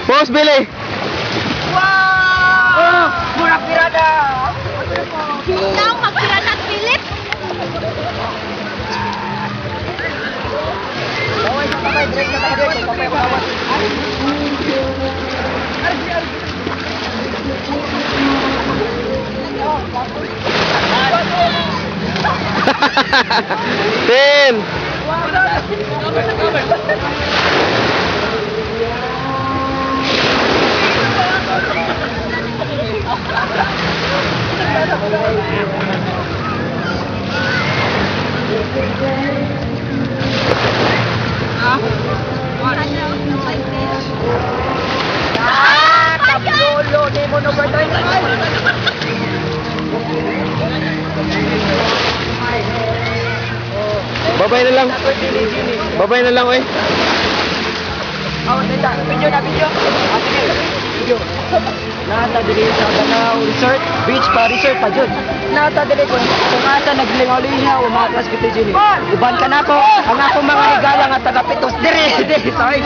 Post, Billy! Wow! Oh, murag pirada. Now, magpirana at Philip. Baway sa kamay, direct na tayo dito. Kamay bawat. Ten! Kapsolo, di mo nabatay. Babay na lang. Babay na lang, oy. Oh, nila. Video na video. Sige. Video. Nata diri sa Danao Resort, beach pa resort pa jud. Nata diri kung asa naglingaw-lingaw mga class kita diri. Uban ka nako, ang ako mga higala nga taga Pitos diri, sorry.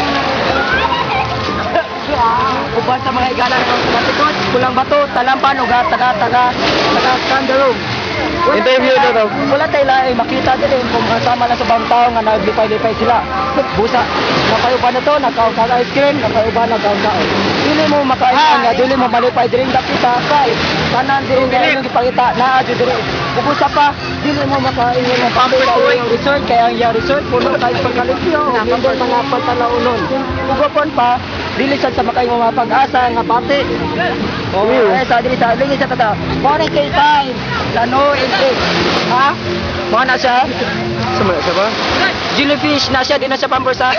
Uban sa mga higala nga taga Pitos, Kulang Bato, Talampan ug taga Kandarong. Interview na daw. Wala tayo lang makita din kung kasama na sa bang tao nga naglipay-lipay sila. Busa, nakayuban na to, nakaw ice cream, nakayuban na kaon-kaon. Dili mo makain nga, dili mo malipay din kita kay kanan din nga yung ipakita na adyo diri. Busa pa, dili mo makain yung pamilya yung resort kaya ang resort puno kay pagkalimpyo, hindi mga pantalaunon. Ugapon pa, dili sad sa makain mga pag-asa nga pati. Sa dili sa lingi sa tata. Morning kay time. Lano entry. Ha? Mo na siya? Sama siya ba? Jellyfish na siya, di na siya pampersa.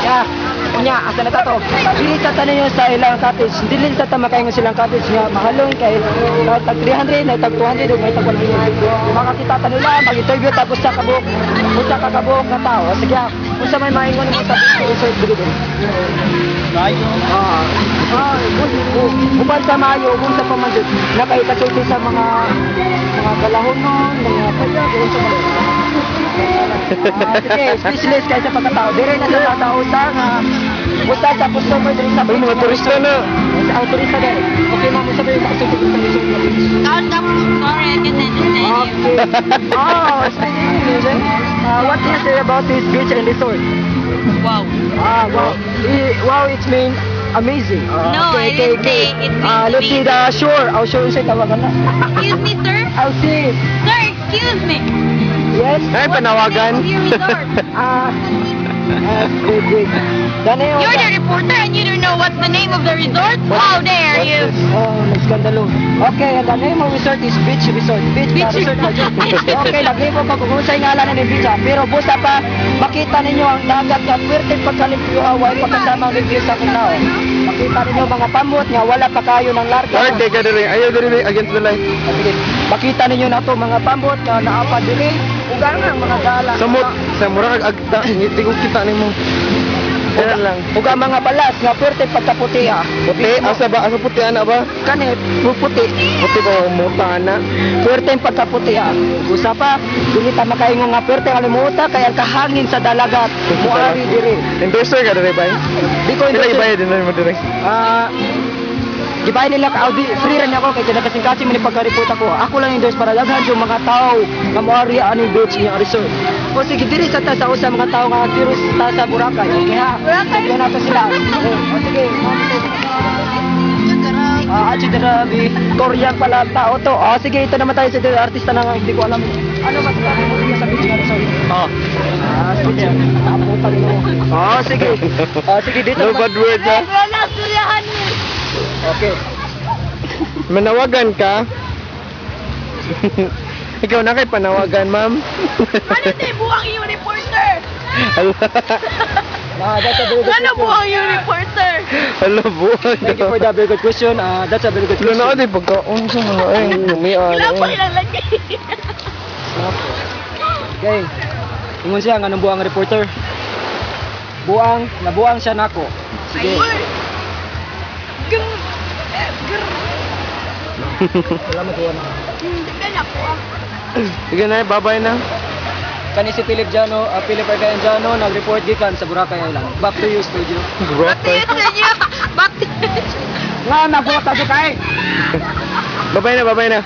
Ya. Nya, asa na to? Dili sa tanan yung sa ilang cottage. Dili sa ta makaingon silang cottage nga mahalon kay tag 300 na tag 200 ug may tag 100. Makakita ta nila mag-interview tapos sa kabuk. Usa ka kabuk nga tao. Sige, unsa may maingon mo sa resort dili. Uban sa Mayo, uban sa Pamanjud, nakaitatulti sa mga galahon nun, mga kaya, uban sa Mayo. Sige, specialist kayo sa pagkatao. Dire na sa tatao sa buta sa customer dire sa Ay, mga turista na. Ang turista din. Okay, ma'am, sabi yung makasugod sa resort na beach. Count up. Sorry, I can understand you. Okay. Oh, speaking what can you say about this beach and resort? Wow. Wow. Wow, it means amazing. No, I didn't say it means let's see the shore. Our shore sa tawagan na. Excuse me, sir. I'll see. Sir, excuse me. Yes. Ay, panawagan. Your resort. Good. You're the reporter and you don't know what's the name of the resort? How dare you? Oh, nagskandalo. Okay, the name of resort is Beach Resort. Beach Resort. Okay, naglimo pa kung sa'y ngalan ng beach. Pero busa pa, makita ninyo ang dagat nga puwerte pagkalimpyo away pagkasama ng beach sa kunao. Makita ninyo mga pamot nga wala pa kayo ng larga. Or, teka diri. Ayaw diri against the light. Makita ninyo na to mga pamot nga naapa diri. Ugang ang mga gala. Sa murag agta, hindi ko kita nimo. Yan lang. Ugang mga balas nga puwerte pagkaputi ha. Puti, asa ba? Asa puti ana ba? Kanit, puputi. Puti ko muta ana. Puwerte pagkaputi ha. Usa pa, dili ta makaingon nga puwerte kalimuta kay ang kahangin sa dalagat. Muari diri. Endorser ka diri bay? Di ko Sila ibayad din mo diri. Gibay nila ka audi free ran ako kay kinakasing-kasing man pagka-report ako. Ako lang endorse para daghan yung mga tao nga moari ani beach niya resort. O sige diri sa tasa usa mga tao nga virus ta sa Boracay. Okay ha. Sige na to sila. O sige. Achi Darabi, Korean pala ang tao to. O sige, ito naman tayo sa artista na nga hindi ko alam. Ano mas sabi mo sa beach nga resort? Sige. Naputan mo. Sige. Sige dito. No bad word ha. Wala, suryahan mo. Okay. Manawagan ka? Ikaw na kay panawagan, ma'am. Ano di buwang yung reporter? That's a very good Ano question. buwang yung reporter? Hello, buwan. Thank you for that very good question. That's a very good Wala na question. di pagkaon sa mga ay lumian. Wala pa ilang lagi. Okay. Ingon siya nga nang buang reporter. Nabuang siya nako. Sige. Wala mo tuwa na. Tignan ako. Sige na, bye-bye na. kani si Philip Arcayanjano nag-report gikan sa Boracay Island. Back to you, studio. Back to you, studio. Back to you. Nga, nabuhat na kay. Babay na, babay na.